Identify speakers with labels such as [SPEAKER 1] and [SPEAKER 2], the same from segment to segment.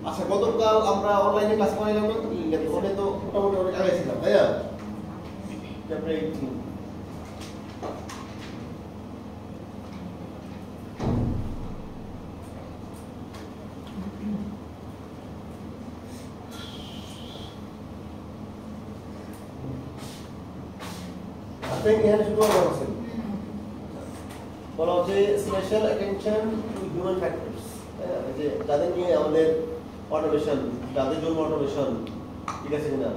[SPEAKER 1] আচ্ছা, গতকাল আমরা অনলাইনে ক্লাস করাইলাম না, ওখানে তো মোটামুটি অনেক আগে ছিলাম, তাই না? চ্যাপ্টার 18 এখানে শুধু বলা হচ্ছে special attention to human factors, যে যাদের নিয়ে আমাদের অটোমেশন, যাদের জন্য অটোমেশন, ঠিক আছে কিনা?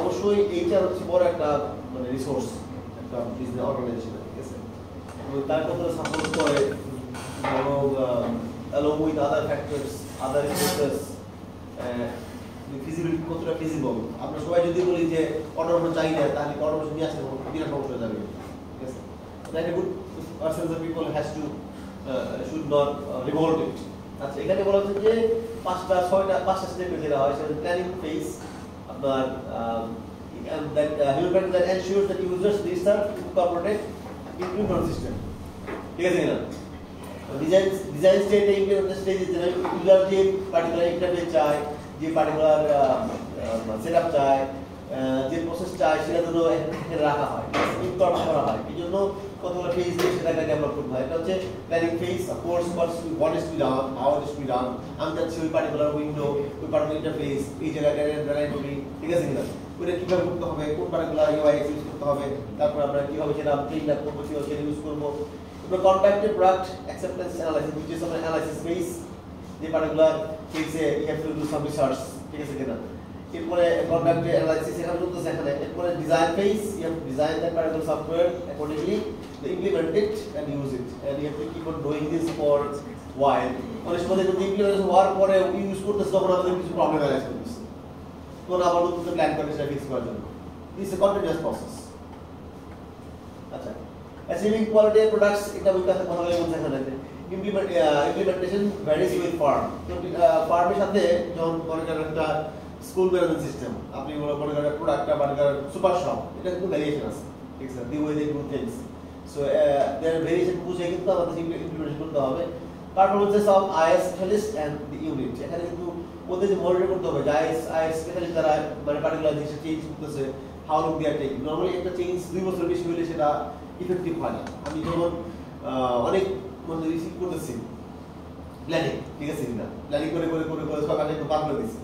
[SPEAKER 1] অবশ্যই এইটা হচ্ছে বড় একটা মানে রিসোর্স একটা বিজনেস অর্গানাইজেশন, ঠিক আছে? এবং তার কতটা সাপোর্ট করে এবং along with other factors, other resources, feasibility কতটা ফিজিবল। আমরা সবাই যদি বলি যে অটোমেশন চাই না, তাহলে অটোমেশন নিয়ে আসতে বিরাট সমস্যা হয়ে যাবে, ঠিক আছে? That a good percentage of people has to should not revolt it. আচ্ছা, এখানে বলা হচ্ছে যে পাঁচটা স্টেপে যেটা হয় সেটা প্ল্যানিং ফেজ, আপনার that human factor that ensures that users research incorporated into your system, ঠিক আছে কিনা? ডিজাইন স্টেট ইমপ্লিমেন্টেশন স্টেজ যেটা ইউজার যে পার্টিকুলার ইন্টারফেস চায়, যে পার্টিকুলার সেটআপ চায়, যে প্রসেস চায় সেটা যেন এখানে রাখা হয়, ইনকর্পোরেট করা হয়। এই জন্য কতগুলো ফেজ দিয়ে সেটাকে ডেভেলপ করতে হয়। এটা হচ্ছে planning phase. Of course what is to be done, how it is to be done, আমি যাচ্ছি ওই পার্টিকুলার উইন্ডো, ওই পার্টিকুলার ইন্টারফেস, এই জায়গাটা ড্রাইভ করি, ঠিক আছে কিনা? ওইটা কীভাবে করতে হবে, কোন পার্টিকুলার ইউআই ইউজ করতে হবে, তারপর আমরা কীভাবে সেটা প্রিন্ট আপ করবো, কীভাবে সেটা ইউজ করবো। তারপর contracted product acceptance analysis, which is আমরা অ্যানালাইসিস ফেজ, যে পার্টিকুলার ফেজে you have to do some research, ঠিক আছে কিনা? এরপরে কন্ট্রাক্টেড অ্যানালাইসিস এখানে চলতেছে এখানে। এরপরে design phase, you have to design that particular software accordingly, implement it and use it, and you have to keep on doing this for while. অনেক সময় যদি ইমপ্লিমেন্টেশন হওয়ার পরে ইউজ করতেছে তখন আমাদের কিছু প্রবলেম অ্যারাইজ করতেছে, তখন আবার নতুন প্ল্যান করে সেটা ফিক্স করার জন্য। This A continuous process. আচ্ছা, অ্যাচিভিং কোয়ালিটি অফ প্রোডাক্টস, এটা ওই কথা বলা হয়েছে এখানে। Implementation varies with farm. ফার্মের সাথে যখন মনে করেন একটা স্কুল ম্যানেজমেন্ট সিস্টেম, আপনি মনে করেন প্রোডাক্টটা বানানোর সুপার শপ, এটা কিন্তু ভ্যারিয়েশন আছে, ঠিক আছে? The way they do things, so there variation বুঝে কিন্তু আমাদের ইমপ্লিমেন্টেশন করতে হবে। Performances of IS specialist and the unit, এখানে কিন্তু ওদের যে মনিটর করতে হবে যে আইএস স্পেশালিস্ট যারা মানে পার্টিকুলার জিনিস চেঞ্জ করতেছে, how long they are taking. Normally একটা চেঞ্জ 2 বছর বেশি হলে সেটা ইফেক্টিভ হয় না। আমি যখন অনেক মানে রিসিভ করতেছি প্ল্যানিং, ঠিক আছে কিনা? প্ল্যানিং করে করে করে করে সকালে একটু পার করে দিচ্ছি,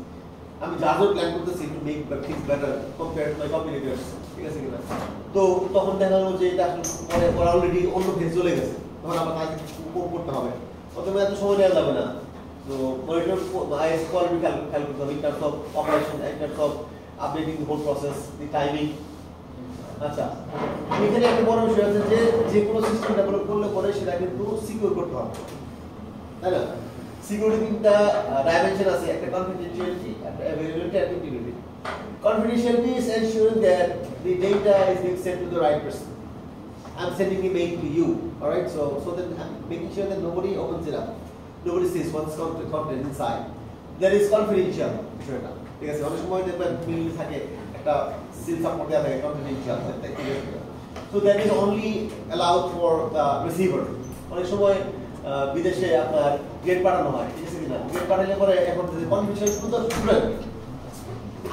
[SPEAKER 1] আমি যা যা প্ল্যান করতেছি to make the things better compared to my competitors, ঠিক আছে কিনা? তো তখন দেখা গেল যে এটা আসলে পরে অলরেডি অন্য ফেজ চলে গেছে, তখন আবার কাজ করতে হবে, অথবা এত সময় নেওয়া যাবে না। তো মনিটর আইএস কোয়ালিটি খেয়াল করতে হবে in terms of operation, in terms of updating the whole process, the timing. আচ্ছা, এখানে একটা বড় বিষয় আছে যে যে কোনো সিস্টেম ডেভেলপ করলে পরে সেটা কিন্তু সিকিউর করতে হবে, তাই না? সিকিউরিটি তিনটা ডাইমেনশন আছে, একটা কনফিডেন্সিয়ালিটি, একটা অ্যাভেইলেবিলিটি, একটা integrity. Confidentiality is ensuring that the data is being sent to the right person. I'm sending a mail to you, all right? So that I'm making sure that nobody opens it up, nobody sees what's content inside. There is confidential বিষয়টা, ঠিক আছে? অনেক সময় দেখবেন mail থাকে একটা seal support দেওয়া থাকে confidential, so that is only allowed for the receiver. অনেক সময় বিদেশে আপনার গেট পাঠানো হয়, ঠিক আছে কিনা? গেট পাঠালে পরে এখন যদি কনফিডেন্সিয়াল শুধু স্টুডেন্ট,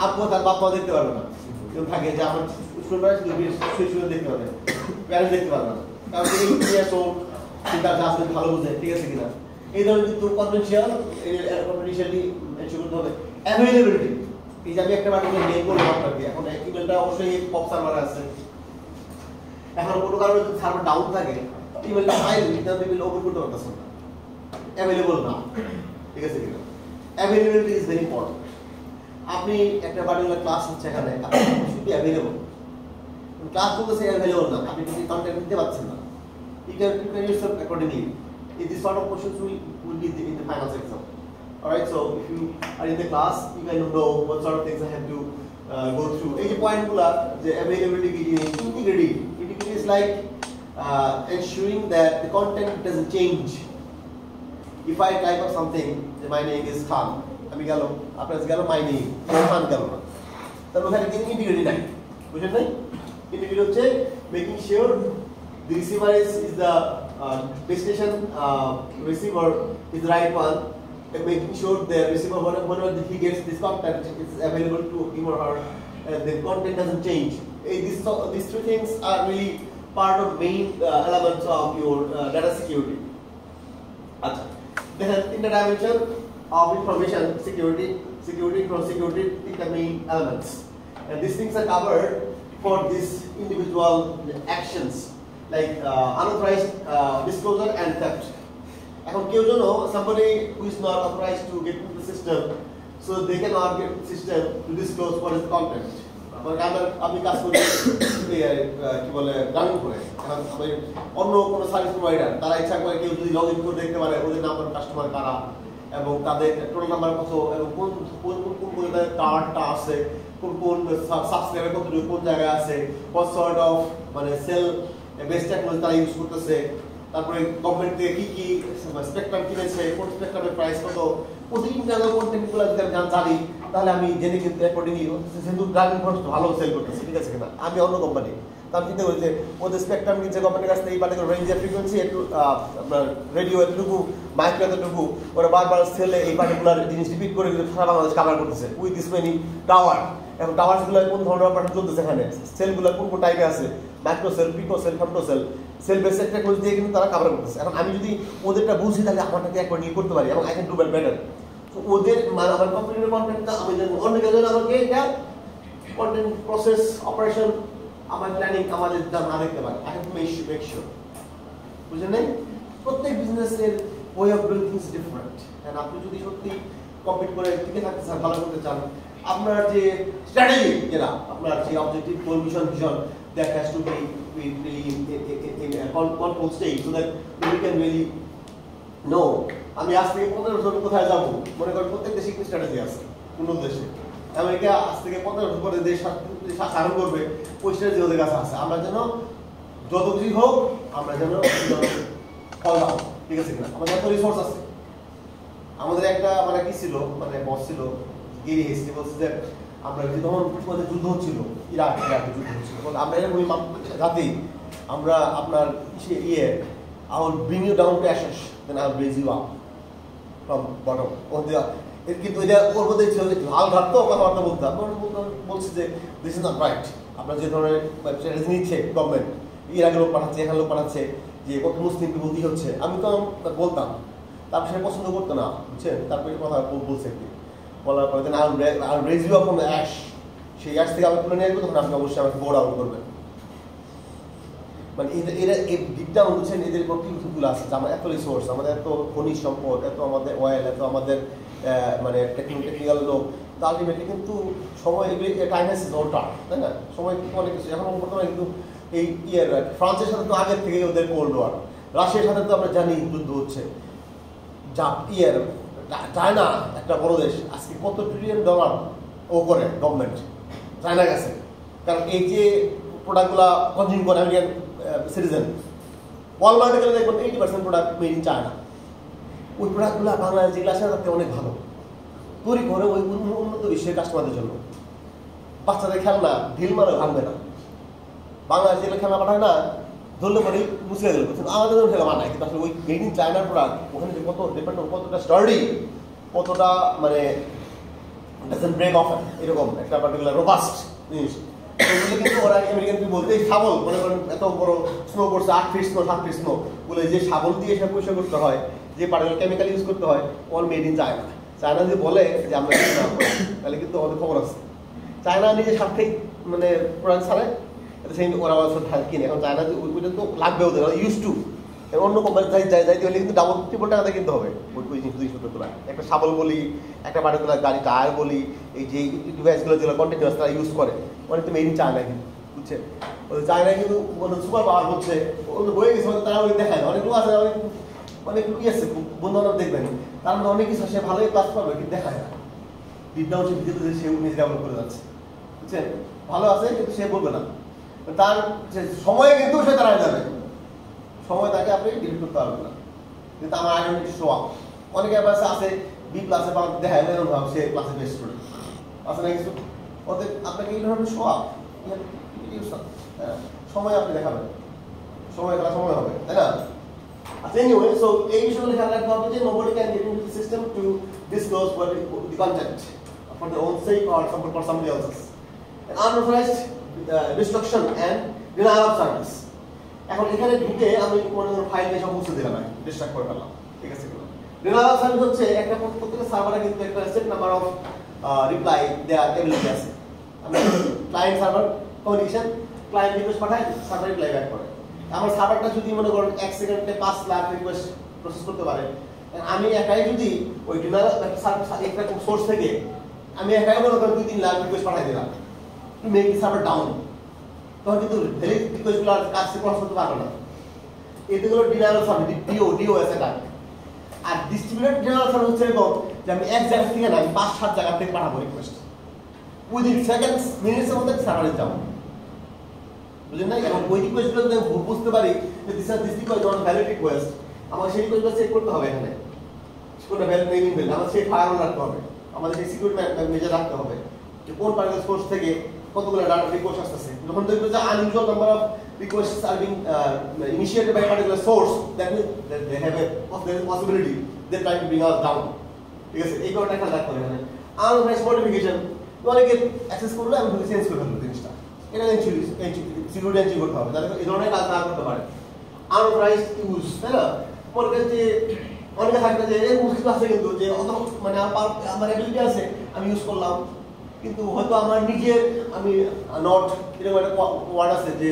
[SPEAKER 1] আপু তার বাবা দেখতে পারবে না, কেউ থাকে যে আমার স্টুডেন্ট স্টুডেন্ট দেখতে পারবে, প্যারেন্টস দেখতে পারবে না, কারণ এই তো তার ক্লাসে ভালো বুঝে, ঠিক আছে কিনা? এই ধরনের কিন্তু কনফিডেন্সিয়ালি এনশিওর করতে হবে। অ্যাভেইলেবিলিটি, এই যে আমি একটা পার্টিকুলার মেইল করলাম আপনাকে, এখন ইমেলটা অবশ্যই পপ সার্ভারে আছে, এখন কোনো কারণে যদি সার্ভার ডাউন থাকে ইমেলটা ফাইল এটা ইমেল ওপেন করতে পারতেছে না, অ্যাভেলেবল না, ঠিক আছে কিনা? Availability is very important. আপনি একটা পার্টিকুলার ক্লাস হচ্ছে এখানে, আপনি শুড বি অ্যাভেলেবল। ক্লাস চলতেছে অ্যাভেলেবল না, আপনি যদি কন্টেন্ট দিতে পারছেন না, you can yourself accordingly. If this sort of questions will be in the final exam. Alright, so if you are in the class, you can know what sort of things I have to go through. এই যে পয়েন্টগুলো যে availability, integrity is like ensuring that the content doesn't change. If I type of something, my name is Khan, আমি গেল আপনার গেল my name, Khan গেল না, তার ওখানে কিন্তু integrity নাই, বুঝলেন নাই? Integrity হচ্ছে making sure the receiver is the destination receiver is the right one, and making sure the receiver whenever he gets this content is available to him or her, the content doesn't change. These three things are really part of main elements of your data security. Then in the dimension of information security from security is the main elements, and these things are covered for these individual actions like unauthorized disclosure and theft. এখন কেউ যেন somebody who is not authorized to get into the system, so they cannot get into the system to disclose what is the content. আমি কাজ করি কি বলে গ্রামীণ করে, এখন অন্য কোনো সার্ভিস প্রোভাইডার তারা ইচ্ছা করে কেউ যদি লগ ইন করে দেখতে পারে ওদের নাম্বার কাস্টমার কারা এবং তাদের টোটাল নাম্বার কত এবং কোন কার্ডটা আছে, কোন সাবস্ক্রাইবার কতটুকু কোন জায়গায় আছে, what sort of মানে সেল বেস্ট টেকনোলজি তারা ইউজ করতেছে, তারপরে গভর্নমেন্ট থেকে কি কি স্পেকট্রাম কিনেছে, কোন স্পেকট্রামের প্রাইস কত, প্রতিটি ইন্টারনাল কন্টেন্টগুলো যদি আমি জানি তাহলে আমি জেনে কিন্তু অ্যাকর্ডিংলি কিন্তু ড্রাগন ফোর্স ভালো সেল করতেছে, ঠিক আছে কিনা। আমি অন্য কোম্পানি তার চিন্তা করি যে ওদের স্পেকট্রাম কিনছে কোম্পানির কাছ থেকে এই পার্টিকুলার রেঞ্জের ফ্রিকোয়েন্সি একটু আপনার রেডিও এতটুকু মাইক্রো এতটুকু, ওরা বারবার সেলে এই পার্টিকুলার জিনিস রিপিট করে সারা বাংলাদেশ কাভার করতেছে উইথ দিস মেনি টাওয়ার। এখন টাওয়ার্সগুলো কোন ধরনের অপারেশন চলতেছে, এখানে সেলগুলো কোন কোন টাইপে আছে, micro cell, pico cell, femto cell, cell based technology দিয়ে কিন্তু তারা কাভার করতেছে। এখন আমি যদি ওদেরটা বুঝি তাহলে আমারটাকে অ্যাকর্ডিংলি করতে পারি এবং আই ক্যান ডু বেটার। তো ওদের মানে আমার কোম্পানির কন্টেন্টটা আমি জানি, অন্য কেউ যেন আমাকে এটা কন্টেন্ট প্রসেস অপারেশন আমার প্ল্যানিং আমাদের না দেখতে পারে। I have to make sure, বুঝলেন নাই? প্রত্যেক বিজনেসের way of doing things different, and আপনি যদি সত্যি কম্পিট করে টিকে থাকতে চান, ভালো করতে চান, আপনার যে স্ট্র্যাটেজি যেটা আপনার যে objective goal mission vision that has to be really in a control state so that we can really know আমি আজ থেকে 15 বছর কোথায় যাব। মনে করেন প্রত্যেক দেশে কি স্ট্র্যাটেজি আছে, কোন দেশে আমেরিকা আজ থেকে 15 বছর পরে দেশ শাসন করবে, ওই স্ট্র্যাটেজি ওদের কাছে আছে। আমরা যেন যত কিছু হোক আমরা যেন ফল পাবো, ঠিক আছে কিনা। আমাদের এত রিসোর্স আছে, আমাদের একটা মানে কি ছিল মানে বস ছিল গিরি হিস্ট্রি বলছে যে আমরা যে তখন আমাদের যুদ্ধ হচ্ছিল, ইরাকে যুদ্ধ হচ্ছিল, আমরা এরকম জাতি আমরা আপনার I will bring you down to ashes, then I will raise you up from bottom. কিন্তু এটা ওর মধ্যে ছিল হাল ঘাটতো কথাবার্তা বলতে বলছে যে দিস ইজ নট রাইট। আপনার যে ধরনের স্ট্র্যাটেজি নিচ্ছে গভর্নমেন্ট, ইরাকে লোক পাঠাচ্ছে, এখানে লোক পাঠাচ্ছে, যে কত মুসলিমকে বলতেই হচ্ছে, আমি তো বলতাম, তারপর সে পছন্দ করতো না, বুঝছেন। তারপরে কথা বলছে কি বলার পরে then I will raise you up from the ash, সেই অ্যাশ থেকে আমি তুলে নিয়ে আসবো, তখন আপনি অবশ্যই আমাকে বোর্ড আউট করবেন। মানে এরা এই দিকটা বুঝছেন, এদের কন্ট্রিবিউশনগুলো আছে যে আমার এত রিসোর্স, আমাদের এত খনিজ সম্পদ, এত আমাদের অয়েল, এত আমাদের মানে টেকনিক্যাল লোক, তা আলটিমেটলি কিন্তু সময় এগুলি টাইম হ্যাজ ইজ ওল্ড, তাই না? সময় কিন্তু অনেক কিছু। এখন বর্তমানে কিন্তু এই ফ্রান্সের সাথে তো আগের থেকে ওদের কোল্ড ওয়ার, রাশিয়ার সাথে তো আমরা জানি যুদ্ধ হচ্ছে, চায়না একটা বড় দেশ, আজকে কত $1 ট্রিলিয়ন ও করে গভর্নমেন্ট চায়নার কাছে, কারণ এই যে প্রোডাক্টগুলো কনজিউম করে আমেরিকান সিটিজেন। ওয়ালমার্টে গেলে দেখবেন 80% প্রোডাক্ট মেড ইন চায়না। ওই প্রোডাক্টগুলো বাংলাদেশ যেগুলো আসে তাতে অনেক ভালো তৈরি করে ওই উন্নত বিশ্বের কাস্টমারদের জন্য। বাচ্চাদের খেলনা ঢিল মারে ভাঙবে না, বাংলাদেশ যেগুলো খেলনা পাঠায় না ধরলে পরে মুছে গেল, আমাদের জন্য খেলা বানায়, কিন্তু আসলে ওই মেড ইন চায়নার প্রোডাক্ট ওখানে যে কত ডিপেন্ড, কতটা স্টার্ডি, কতটা মানে ডাজন্ট ব্রেক অফ, এরকম একটা পার্টিকুলার রোবাস্ট জিনিস। কিন্তু ওরা আমেরিকান বলতে শাবল, মনে করেন এত বড় স্নো করছে 8 ফিট স্নো 7 ফিট স্নো বলে যে শাবল দিয়ে সব পরিষ্কার করতে হয়, যে পার্টিকুলার কেমিক্যাল ইউজ করতে হয়, ওর মেড ইন চায়না। চায়না যদি বলে যে আমরা তাহলে কিন্তু আমাদের খবর আছে। চায়না নিজের স্বার্থেই মানে প্রোডাক্ট ছাড়ে, সেই ওরা কিনে। এখন চায়না ওইটা তো লাগবে ওদের, ইউজ টু। অন্য কোম্পানি যাইতে হলে কিন্তু ডাবল ট্রিপল টাকাতে কিনতে হবে ওই জিনিসপত্র তোলা। একটা শাবল বলি, একটা পার্টিকুলার গাড়ি টায়ার বলি, এই যে ডিভাইসগুলো যেগুলো কন্টিনিউয়াস তারা ইউজ করে, অনেক তো মেড ইন চায়না কিন্তু, বুঝছে। চায়না কিন্তু সুপার পাওয়ার হচ্ছে, হয়ে গেছে তারা ওই দেখায়। অনেক লোক আছে অনেক অনেক কি আছে বন্ধু বান্ধব দেখবেন তার মধ্যে অনেক কিছু সে ভালোই ক্লাস পাবে কিন্তু দেখায় না ডিপ ডাউন সে ভিতরে সে নিজে ডেভেলপ করে যাচ্ছে বুঝছেন ভালো আছে কিন্তু সে বলবে না তার সময় কিন্তু সে দাঁড়ায় যাবে সময় তাকে আপনি ডিলিট করতে পারবেন না কিন্তু আমার আইডেন্টিটি শো আপ অনেকে আছে বি ক্লাসে বা দেখায় এরকম ভাব সে ক্লাসে বেস্ট স্টুডেন্ট আছে না কিছু ওদের আপনাকে এই ধরনের শো আপ সময় আপনি দেখাবেন সময় খেলা সময় হবে তাই না আচ্ছা এনিওয়ে সো এই বিষয়গুলো খেয়াল রাখতে হবে যে nobody can get into the system to disclose what the content for their own sake or for somebody else's and unauthorized destruction and denial of service এখন এখানে ঢুকে আমি কোনো ফাইল নিয়ে সব মুছে দিলাম ডিস্ট্রাক্ট করে ফেললাম ঠিক আছে denial of service হচ্ছে একটা প্রত্যেকটা সার্ভারে কিন্তু একটা set number of reply there ability আছে আমরা client server communication client request পাঠায় সার্ভার রিপ্লাই ব্যাক করে আমার সার্ভারটা যদি মনে করেন 1 সেকেন্ডে 5 লাখ রিকোয়েস্ট প্রসেস করতে পারে আমি একাই যদি ওই ডিনার একটা সোর্স থেকে আমি একাই মনে করেন 2-3 লাখ রিকোয়েস্ট পাঠাই দিলাম to make the server down তখন কিন্তু ভ্যালিড রিকোয়েস্টগুলো কাজ প্রসেস করতে পারবে না এগুলো ডিনার সার্ভার ডিও এস এটা আর ডিস্ট্রিবিউটেড ডিনার সার্ভার হচ্ছে এরকম যে আমি এক জায়গা থেকে না আমি 5-7 জায়গা থেকে পাঠাবো রিকোয়েস্ট উইদিন সেকেন্ডস মিনিটসের মধ্যে সার্ভারে যাবো বুঝলেন না এখন ওই রিকোয়েস্টগুলো যদি বুঝতে পারি যে this request not valid request আমার সেই রিকোয়েস্টটা চেক করতে হবে এখানে কোনটা ভ্যালিড নেই ইনভ্যালিড আমার সেই ফায়ার রাখতে হবে আমাদের সেই সিকিউরিটি মেজার রাখতে হবে যে কোন পার্টিকুলার সোর্স থেকে কতগুলো ডাটা রিকোয়েস্ট আসছে যখন দেখবে যে unusual number of requests are being initiated by particular source that means they have a possibility they try to bring us down ঠিক আছে এই কথাটা খেয়াল রাখতে হবে এখানে আনঅথরাইজড মডিফিকেশন অনেকে অ্যাক্সেস করলে আমি চেঞ্জ করে ফেলবো জিনিসটা এটা সিকিউরিটি এনশিওর করতে হবে যাতে এই ধরনের কাজ না করতে পারে আনঅথরাইজড ইউজ তাই না মনে করেন যে অনেকে থাকবে যে এই মুশকিল আছে কিন্তু যে মানে আমার অ্যাবিলিটি আছে আমি ইউজ করলাম কিন্তু হয়তো আমার নিজের আমি নট এরকম একটা ওয়ার্ড আছে যে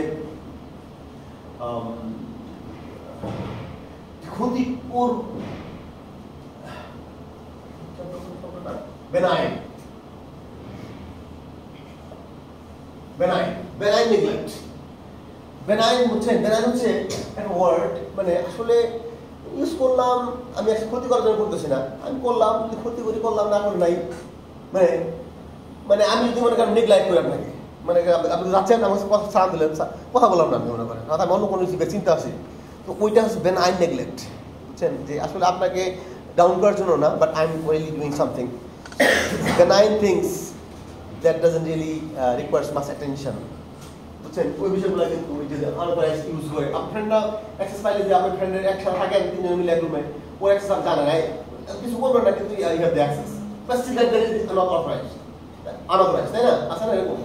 [SPEAKER 1] ক্ষতিকর benign neglect benign হচ্ছে একটা ওয়ার্ড মানে আসলে ইউজ করলাম আমি আসলে ক্ষতি করার জন্য করতেছি না আমি করলাম ক্ষতি করলাম না করে নাই মানে আমি যদি মনে করেন নেগলেক্ট করি আপনাকে মানে আপনি যাচ্ছেন আমার কথা সাড়া দিলেন কথা বললাম না আপনি মনে করেন আমি অন্য কোনো কিছু চিন্তা আছে তো ওইটা হচ্ছে benign neglect বুঝছেন যে আসলে আপনাকে ডাউন করার জন্য না but I am really doing something benign things that doesn't really requires much attention বুঝছেন ওই বিষয়গুলো কিন্তু ওই যে আনঅথরাইজড ইউজ করে আপনার ফ্রেন্ডরা অ্যাক্সেস পাইলে যে আপনার ফ্রেন্ডের একসাথে থাকেন তিনজন মিলে এক রুমে ও অ্যাক্সেস জানে না কিছু করবেন না কিন্তু you have the access but still that is not authorized তাই না আছে না এরকম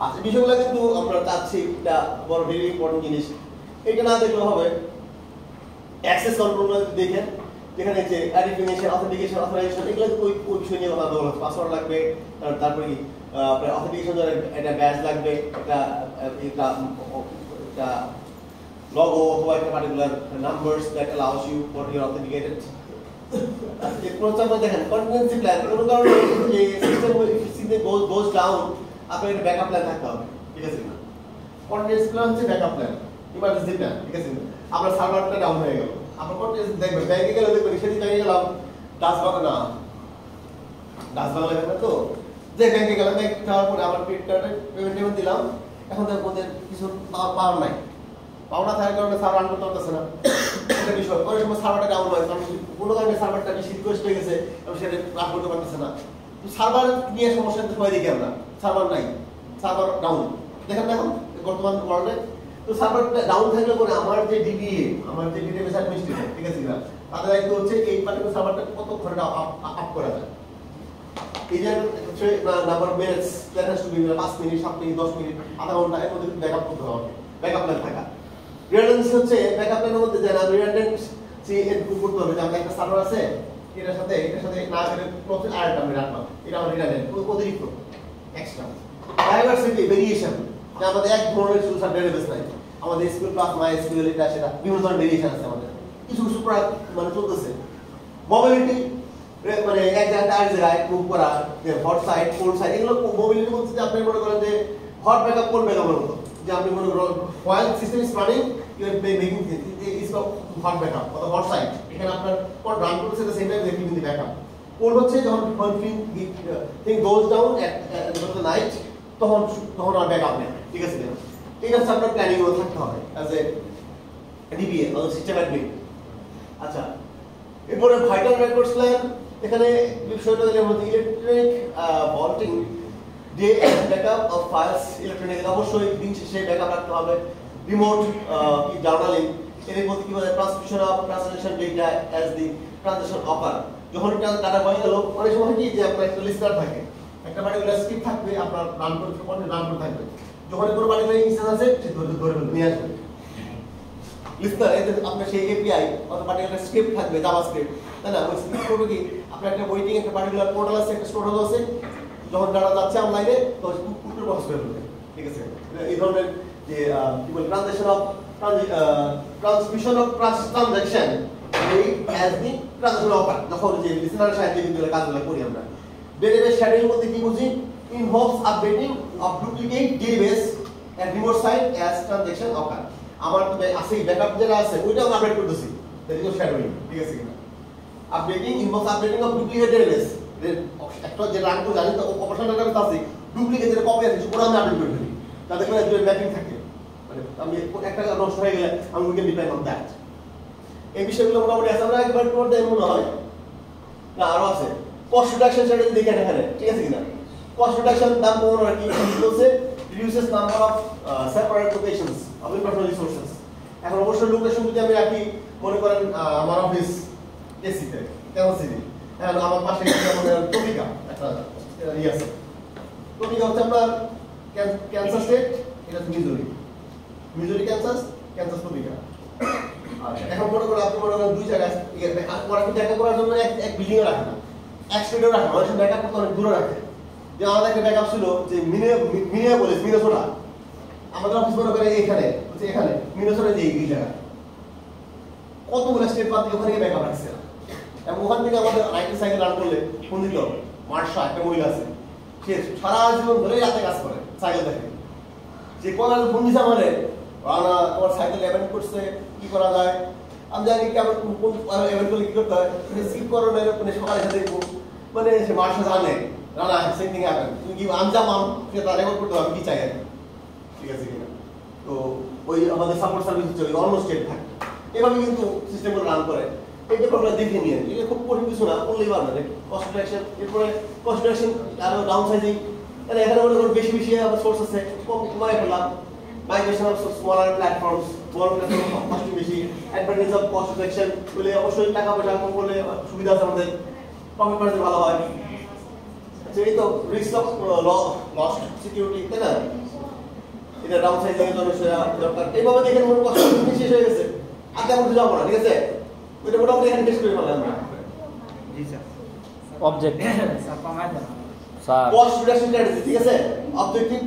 [SPEAKER 1] আচ্ছা বিষয়গুলো কিন্তু আমরা চাচ্ছি এটা বড় ভেরি ইম্পর্টেন্ট জিনিস এটা না দেখলে হবে অ্যাক্সেস কন্ট্রোল দেখেন যেখানে যে অ্যাডিফিনিশন অথেন্টিকেশন অথরাইজেশন এগুলো ওই বিষয় নিয়ে কথা বলবো পাসওয়ার্ড লাগবে তারপরে কি আপনার অথেন্টিকেশন জন্য একটা ব্যাজ লাগবে একটা logo অথবা একটা particular numbers that allows you for your authenticated দেখেন কন্টিনজেন্সি প্ল্যান কোনো কারণে যে সিস্টেম গোজ ডাউন আপনার একটা ব্যাকআপ প্ল্যান থাকতে হবে ঠিক আছে না কন্টিনজেন্সি প্ল্যান হচ্ছে ব্যাকআপ প্ল্যান ইমার্জেন্সি প্ল্যান ঠিক আছে আপনার সার্ভারটা ডাউন হয়ে গেল আপনার কন্টিনজেন্সি দেখবেন ব্যাংকে গেলে দেখবেন সেদিন ব্যাংকে গেলাম ডাস বাংলা লেখা তো যে ব্যাংকে গেলাম ব্যাংক যাওয়ার পরে আমার পেমেন্ট দিলাম এখন তার মধ্যে কিছু পাওয়ার নাই পাওনা থাকার কারণে সার্ভার রান করতে পারতেছে না এটা বিষয় অনেক সময় সার্ভারটা ডাউন হয় কারণ কোনো কারণে সার্ভারটা বেশি রিকোয়েস্ট হয়ে গেছে এবং সেটা রান করতে পারতেছে না তো সার্ভার নিয়ে সমস্যা সবাই দেখি আমরা সার্ভার নাই সার্ভার ডাউন দেখেন না এখন বর্তমান ওয়ার্ল্ডে তো সার্ভারটা ডাউন থাকলে পরে আমার যে ডিবিএ আমার যে ডেটাবেস অ্যাডমিনিস্ট্রেটর ঠিক আছে না তাদের দায়িত্ব হচ্ছে এই পার্টিকুলার সার্ভারটা কতক্ষণ আপ করা যায় এই যে number of minutes that has to be 5 minute 7 minute 10 minute আধা ঘন্টা এর মধ্যে ব্যাকআপ করতে হবে ব্যাকআপ প্ল্যান থাকা রিডান্ডেন্সি হচ্ছে ব্যাকআপ প্ল্যানের মধ্যে যে না রিডান্ডেন্সি এডুকেট করতে হবে যে আমার একটা সার্ভার আছে এটার সাথে না করে প্রফিল আরেকটা আমি রাখলাম এটা আমার রিডান্ডেন্ট অতিরিক্ত এক্সট্রা ডাইভার্সিটি ভেরিয়েশন যে আমাদের এক ধরনের শুধু ডেটাবেস নাই আমাদের এসকিউএল প্লাস মাইএসকিউএল এটা সেটা বিভিন্ন ধরনের ভেরিয়েশন আছে আমাদের কিছু কিছু মানে চলতেছে মোবিলিটি মানে এক জায়গায় আর জায়গায় মুভ করা যে হট সাইড কোল্ড সাইড এগুলো মোবিলিটি বলতে যে আপনি মনে করেন যে হট ব্যাকআপ কোল্ড ব্যাকআপের মতো যে আপনি মনে করেন file system is running you are making is hot backup or the hot side. এখানে আপনার কোড রান করতেছে the same time they keep the backup. Code হচ্ছে যখন thing goes down at the night তখন আর ব্যাকআপ নেই, ঠিক আছে? এটা হচ্ছে আপনার প্ল্যানিং এ থাকতে হবে as a DBA or system admin. আচ্ছা, এরপরে ভাইটাল রেকর্ডস প্ল্যান, এখানে বিষয়টা হলো আমাদের electric vaulting day backup of files electronic, অবশ্যই দিন শেষে ব্যাকআপ রাখতে হবে। রিমোট জার্নালিং, এর মধ্যে কি বলে transmission of translation data as the transaction occur. যখন এটা ডাটা হয়ে গেল অনেক সময় কি যে আপনার একটা লিস্টার থাকে, একটা পার্টিকুলার স্ক্রিপ্ট থাকবে, আপনার রান করতে থাকবে, যখন কোনো পার্টিকুলার ইনস্ট্যান্স আছে সে ধরে নিয়ে আসবে লিস্টার। এতে আপনার সেই এপিআই অথবা পার্টিকুলার স্ক্রিপ্ট থাকবে, জাভাস্ক্রিপ্ট, তাই না? ওই স্ক্রিপ্ট করবে কি আপনার একটা ওয়েটিং একটা পার্টিকুলার পোর্টাল আছে, একটা স্টোর আছে, যখন ডাটা যাচ্ছে অনলাইনে তো কুকুর প্রসেস করে ফেলবে, ঠিক আছে? এই ধরনের যে কি বলে transmission of transaction as the transaction offer, যখন যে লিসেনারের সাহায্যে কিন্তু কাজগুলো করি আমরা। ডেটাবেস শ্যাডোইং বলতে কি বুঝি? Involves updating of duplicate database at remote site as transaction occur. আমার তো আছে ব্যাকআপ যেটা আছে ওইটাও আমরা আপডেট করতেছি, দ্যাট ইজ শ্যাডোইং, ঠিক আছে কিনা? Updating involves updating of duplicate database, একটা যে রান করে জানি তো অপারেশনটা করতে আছে, ডুপ্লিকেট যেটা কপি আছে ওটা আমি আপডেট করে ফেলি, তাতে করে দুটো ম্যাপিং থাকে, মানে আমি একটা নষ্ট হয়ে গেলে আমি we can depend on that. এই বিষয়গুলো মোটামুটি আছে, আমরা একবার পড়তে মনে হয় না আরো আছে। কস্ট রিডাকশন স্ট্র্যাটেজি দেখেন এখানে, ঠিক আছে কিনা? কস্ট রিডাকশন দাম কমানো আর কি বলছে, reduces number of separate locations of information resources. এখন অবশ্যই লোকেশন যদি আমি রাখি, মনে করেন আমার অফিস এসিতে, কেমন সিটি, হ্যাঁ আমার পাশে টপিকা একটা ইয়ে আছে, টপিকা হচ্ছে আপনার ক্যান্সার স্টেট, এটা হচ্ছে মিজোরি ক্যান্সার টপিকা। আচ্ছা, এখন মনে করেন আপনি মনে করেন দুই জায়গায় দেখা করার জন্য এক বিল্ডিং এ রাখেন না, এক স্টেটেও রাখেন, মানুষের ব্যাকআপ করতে অনেক দূরে রাখে। যে আমাদের একটা ব্যাকআপ ছিল যে মিনেসোটা, আমাদের অফিস মনে করে এখানে মিনেসোটা যে এই জায়গা, কতগুলো স্টেট বাদ দিয়ে ওখানে ব্যাকআপ রাখছে, এবং ওখান থেকে আমাদের আইটি সাইকেল রান করলে ফোন দিত মার্শা, একটা মহিলা আছে, সে সারা জীবন ধরে রাতে কাজ করে সাইকেল দেখে, যে কোন ফোন দিছে আমাদের রানা তোমার সাইকেল অ্যাভেন্ট করছে, কি করা যায়? আমি জানি কি আমার কোন অ্যাভেন্ট করলে কি করতে হয়, স্কিপ করো না, মানে সকালে এসে দেখবো, মানে সে মার্শা জানে রানা সেম থিং হ্যাপেন, তুমি কি আনজামান সে তার রেকর্ড করতে হবে কি চাই আর কি, ঠিক আছে কিনা? তো ওই আমাদের সাপোর্ট সার্ভিস হচ্ছে ওই অলমোস্ট স্টেট থাকে, এভাবে কিন্তু সিস্টেমগুলো রান করে। এই ব্যাপারগুলো দেখে নিয়ে এটা খুব কঠিন কিছু না, করলেই পারবেন। কস্ট রিডাকশন, এরপরে কস্ট রিডাকশন আরো ডাউন সাইজিং, তাহলে এখানে মনে করুন বেশি আমার সোর্স আছে, কমাই ফেললাম। মাইগ্রেশন অফ স্মলার প্ল্যাটফর্মস, বড় প্ল্যাটফর্ম কষ্ট বেশি, অ্যাডভান্টেজ অফ কস্ট রিডাকশন বলে অবশ্যই টাকা পয়সা কম করলে সুবিধা আছে আমাদের, প্রফিট মার্জিন ভালো হয়। আচ্ছা, এই তো রিস্ক অফ লস্ট সিকিউরিটি, তাই না? এটা ডাউন সাইজিং এর জন্য দরকার। এইভাবে দেখেন মনে কষ্ট শেষ হয়ে গেছে, আর তেমন কিছু যাবো না, ঠিক আছে? ওইটা মোটামুটি এখানে শেষ করে ফেললাম আমরা।
[SPEAKER 2] জি sir.
[SPEAKER 3] Object
[SPEAKER 2] sir
[SPEAKER 1] cost reduction strategy, ঠিক আছে? অবজেক্টিভ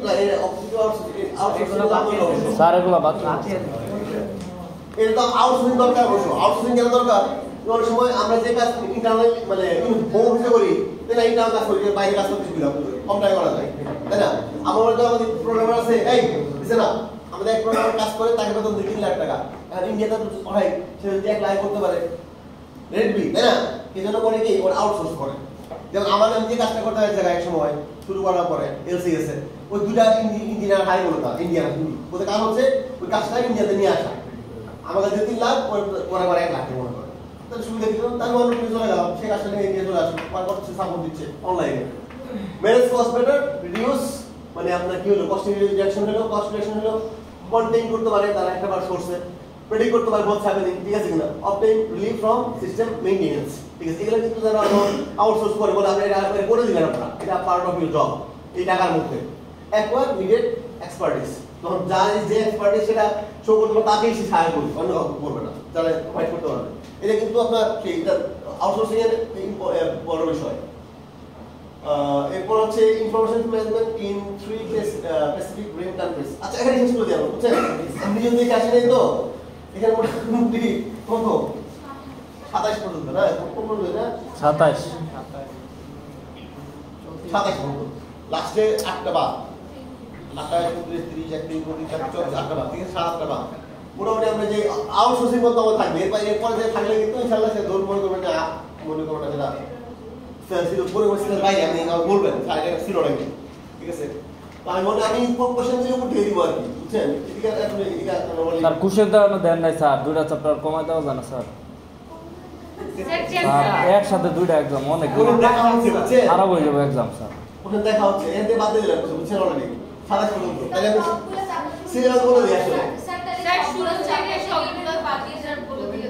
[SPEAKER 3] স্যার এগুলো বাদ
[SPEAKER 1] এটা তো আউটসোর্সিং দরকার, অবশ্য আউটসোর্সিং কেন দরকার? অনেক সময় আমরা যে কাজ ইন্টারনাল মানে হোম অফিসে করি, তাই না? ইন্টারনাল কাজ করি, বাইরে কাজ করতে সুবিধা কম টাকা করা যায়, তাই না? আমাদের প্রোগ্রামার আছে, এই বুঝছে না, আমাদের এক প্রোগ্রামার কাজ করে তাকে বেতন 2-3 লাখ টাকা, আর ইন্ডিয়াতে তো পড়াই, সে যদি 1 লাখ করতে পারে রেডবি, তাই না? এই জন্য করে কি ওরা আউটসোর্স করে। যেমন আমাদের যে কাজটা করতে হয় জায়গায় এক সময় শুরু করার পরে এলসিএস এ ওই দুটা ইঞ্জিনিয়ার হাই বলো তা ইন্ডিয়ান, ওদের কাজ হচ্ছে ওই কাজটা ইন্ডিয়াতে নিয়ে আসা, আমাদের 2-3 লাখ পরে 1 লাখ মনে করে, তাহলে সুবিধা দিল, তাহলে অন্য কিছু চলে গেলাম, সে কাজটা নিয়ে ইন্ডিয়া চলে আসলো, করছে সাপোর্ট দিচ্ছে অনলাইনে। ম্যানেজ কস্ট বেটার, রিডিউস মানে আপনার কি হলো, কস্ট রিডাকশন হলো কন্টেইন করতে পারে তারা একটা বার সোর্সে, প্রেডিক্ট করতে পারে হোয়াটস হ্যাপেনিং, ঠিক আছে কিনা? Obtain relief from system maintenance, ঠিক আছে? এগুলো কিন্তু যারা আউটসোর্স করে বলে আপনি এটা করে দিলেন, আপনারা এটা পার্ট অফ ইউর জব এই টাকার মধ্যে। অ্যাকোয়ার নিডেড এক্সপার্টিস, তখন যার যে এক্সপার্টিস সেটা শো করতে পারে তাকেই সে সাহায্য করবে, অন্য কাউকে করবে না, যারা প্রোভাইড করতে পারবে। এটা কিন্তু আপনার সেইটা আউটসোর্সিং এর বড় বিষয়। এরপর হচ্ছে information management in 3 specific brain countries. আচ্ছা, এখানে শেষ করে দিলাম, বুঝছেন? আমি যদি কাছে নেই তো এখানে মোটামুটি কত 27 পর্যন্ত না, কোন পর্যন্ত না
[SPEAKER 3] 27
[SPEAKER 1] পর্যন্ত, লাস্টে 8টা বাদ, 28, 29, 30, 31, 32, 34, 8টা বাদ, ঠিক আছে? 7টা বাদ, মোটামুটি আমরা যে আউটসোর্সিং বলতে আমার থাকবে এরপরে যে থাকলে কিন্তু ইনশাআল্লাহ সে ধর মনে করবেন না মনে করবেন না যেটা ছিল পরিবর্তনের বাইরে আপনি বলবেন এটা ছিল নাকি ঠিক আছে তো আমি কোশ্চেনের উপর দিয়ে দিব আর কি বুঝছেন
[SPEAKER 3] স্যার কুশের দেওয়ানো দেন নাই স্যার দুইটা চ্যাপ্টার কমাই দেওয়া জানা স্যার একসাথে দুইটা এক্সাম অনেক খারাপ হয়ে যাবে এক্সাম স্যার
[SPEAKER 1] ওখানে দেখা হচ্ছে এতে বাদ দিয়ে দিলাম বুঝছেন অলরেডি সারা পর্যন্ত তাহলে আমি সিরিয়াল বলে দিই আসলে
[SPEAKER 4] স্যার শুরু থেকে সবগুলো বাদ দিয়ে স্যার বলে দিয়ে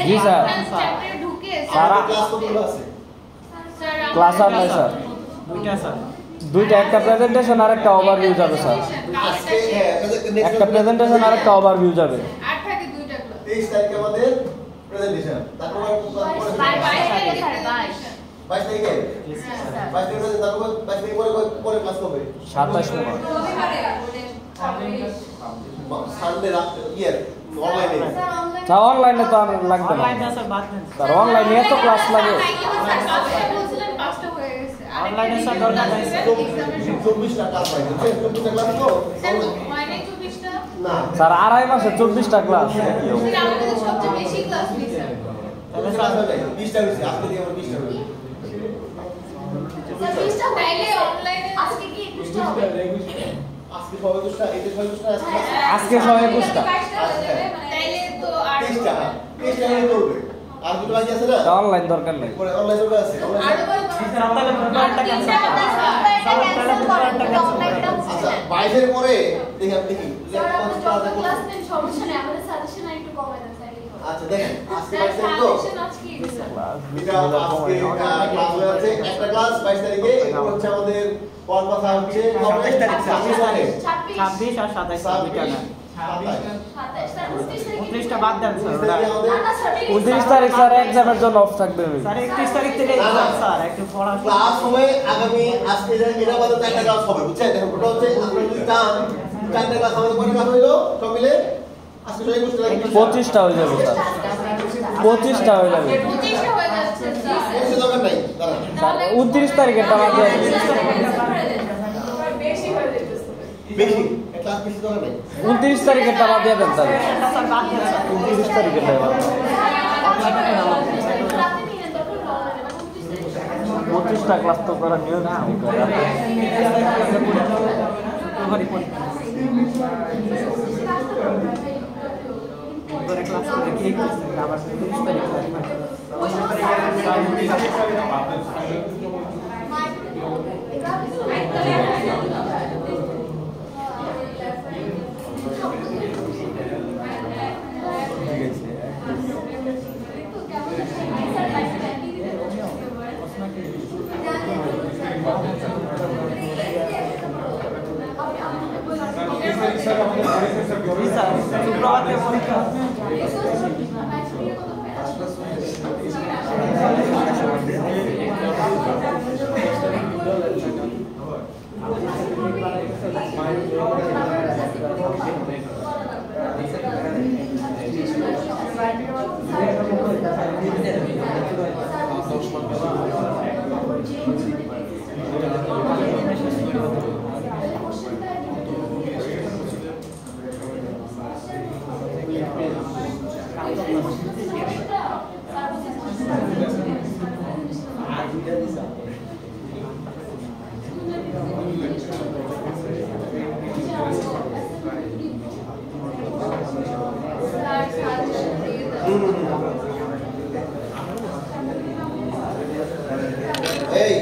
[SPEAKER 3] জি স্যার
[SPEAKER 4] চ্যাপ্টারে ঢুকে
[SPEAKER 3] সারা
[SPEAKER 1] ক্লাস কতগুলো আছে
[SPEAKER 4] স্যার
[SPEAKER 3] ক্লাস আর নাই স্যার
[SPEAKER 2] দুইটা স্যার
[SPEAKER 3] দুইটা একটা প্রেজেন্টেশন আর একটা ওভারভিউ যাবে স্যার
[SPEAKER 1] আজকে
[SPEAKER 3] একটা প্রেজেন্টেশন আর একটা ওভারভিউ যাবে
[SPEAKER 4] 8 থেকে দুইটা ক্লাস
[SPEAKER 1] 23 তারিখে আমাদের প্রেজেন্টেশন তারপর 22 তারিখে 22 তারিখে তারপর 22 তারিখে পরে ক্লাস হবে
[SPEAKER 3] 27 নম্বর
[SPEAKER 1] সানডে রাত অনলাইনে
[SPEAKER 3] স্যার অনলাইনে তো আর লাগবে না
[SPEAKER 2] অনলাইনে স্যার বাদ দেন
[SPEAKER 3] স্যার অনলাইনে এত ক্লাস লাগে
[SPEAKER 2] অনলাইনে স্যার দরকার নাই স্যার
[SPEAKER 1] 24টা ক্লাস হয় 24টা ক্লাস তো না
[SPEAKER 3] স্যার আড়াই মাসে 24টা ক্লাস
[SPEAKER 4] সবচেয়ে বেশি ক্লাস নিছে
[SPEAKER 1] তাহলে ক্লাস হবে 20টা হইছে আজকে দিয়ে আমার 20টা হবে
[SPEAKER 4] তাইলে অনলাইনে আজকে কি 21টা হবে
[SPEAKER 1] আজকে সবাই 20টা এটা সবাই 20টা
[SPEAKER 3] আজকে সবাই 21টা
[SPEAKER 4] তাইলে তো আর
[SPEAKER 1] 23টা 23টা হয়ে করবে আর দুটো বাকি আছে না
[SPEAKER 3] অনলাইন দরকার নাই
[SPEAKER 1] পরে অনলাইন চলে আছে
[SPEAKER 4] আর
[SPEAKER 2] তাহলে প্রোগ্রামটা ক্যান্সেল
[SPEAKER 1] আচ্ছা 22 এর পরে দেখি আপনি কি আচ্ছা দেখেন আজকে 22 তারিখ তো এটা আজকে ক্লাস হয়ে আছে একটা ক্লাস 22 তারিখে এরপর হচ্ছে আমাদের পর কথা হচ্ছে
[SPEAKER 2] 27 তারিখ
[SPEAKER 4] 26
[SPEAKER 2] 26 আর 27 দুইটা না 29টা বাদ দেন স্যার
[SPEAKER 3] 29 তারিখ স্যার এক্সামের জন্য অফ থাকবে
[SPEAKER 2] স্যার 31 তারিখ থেকে এক্সাম স্যার একটু পড়াশোনা
[SPEAKER 1] ক্লাস হবে আগামী আজকে এটা বাদে চারটা ক্লাস হবে বুঝছেন দেখুন ওটা হচ্ছে আপনারা যদি চান চারটা ক্লাস আমাদের কয়টা ক্লাস হইলো সব মিলে আজকে
[SPEAKER 3] 25টা হয়ে যাবে স্যার 25টা হয়ে যাবে
[SPEAKER 4] 25টা হয়ে যাচ্ছে
[SPEAKER 1] কিছু দরকার নাই দাঁড়ান
[SPEAKER 3] স্যার 29 তারিখের টা বাদ দেন
[SPEAKER 4] বেশি হয়ে যাচ্ছে
[SPEAKER 1] বেশি ক্লাস বেশি দরকার নাই
[SPEAKER 3] 29 তারিখের টা বাদ দিয়ে দেন স্যার
[SPEAKER 2] স্যার বাদ দেন স্যার
[SPEAKER 3] 29 তারিখের টা বাদ 25টা ক্লাস তো করা নিয়ম না
[SPEAKER 2] করে ক্লাস করে কি করছেন আবার 30 তারিখ শুক্রবারে পরীক্ষা